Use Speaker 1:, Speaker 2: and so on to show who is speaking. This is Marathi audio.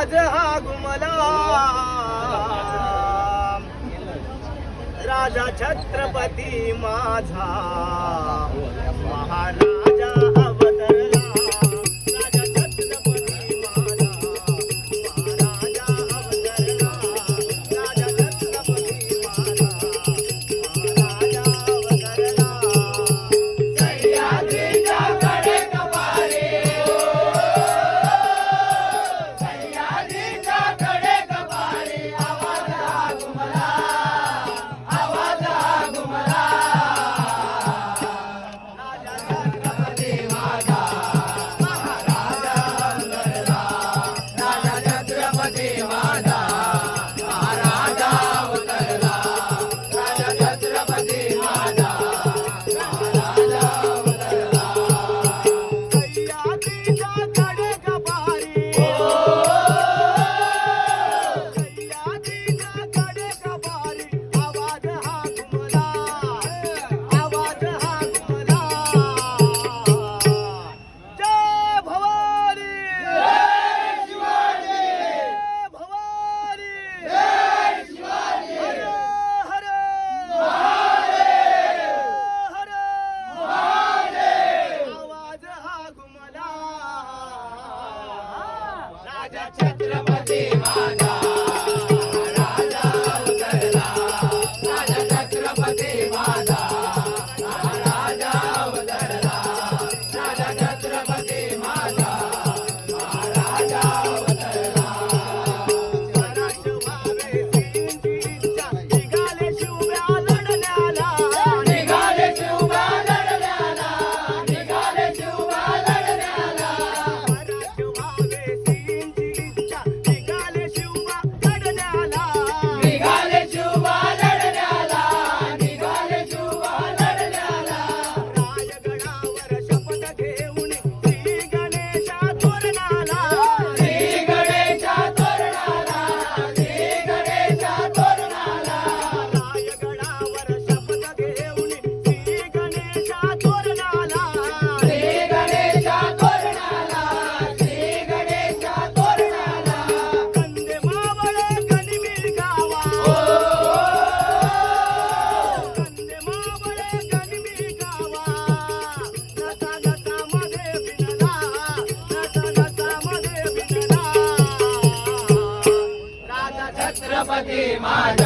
Speaker 1: आवाज हा घुमला राजा छत्रपती माझा महाराजा अवतरला राजा छत्रपती माझा महाराजा अवतरला राजा छत्रपती माझा महाराजा अवतरला सह्याद्रीच्या कडेकपारी सह्याद्रीच्या कडेकपारी आवाज हा घुमला आवाज हा घुमला राजा छत्रपती माझा महाराजा अवतरला राजा छत्रपती माझा महाराजा अवतरला राजा छत्रपती माझा महाराजा अवतरला सह्याद्रीच्या कडेकपारी सह्याद्रीच्या कडेकपारी आवाज हा घुमला आवाज हा घुमला जय भवानी जय शिवाजी जय भवानी जय शिवाजी हर हर महादेव हर महादेव आवाज हा घुमला राजा छत्रपती माझा राजा अवतरला राजा छत्रपती माझा महाराजा अवतरला राजा छत्रपती माझा महाराजा अवतरला स्वराज्य व्हावे सिंधीच्या निघाले शिवब्या लढण्याला निघाले शिवब्या लढण्याला निघाले शिवब्या लढण्याला स्वराज्य व्हावे सिंधीच्या निघाले शिवब्या लढण्याला निघाले शिवब्या लढण्याला निघाले शिवब्या लढण्याला रायगडावर शपथ घेऊन श्री गणेशा तोरणाला श्री गणेशा तोरणाला श्री गणेशा तोरणाला रायगडावर शपथ घेऊन श्री गणेशा तोरणाला श्री गणेशा तोरणाला श्री गणेशा तोरणाला कंदे मावळे गनिमी गावा कंदे मावळे गनिमी गावा नसा नसा मध्ये बिनला नसा नसा मध्ये बिनला राजा छत्रपती माझा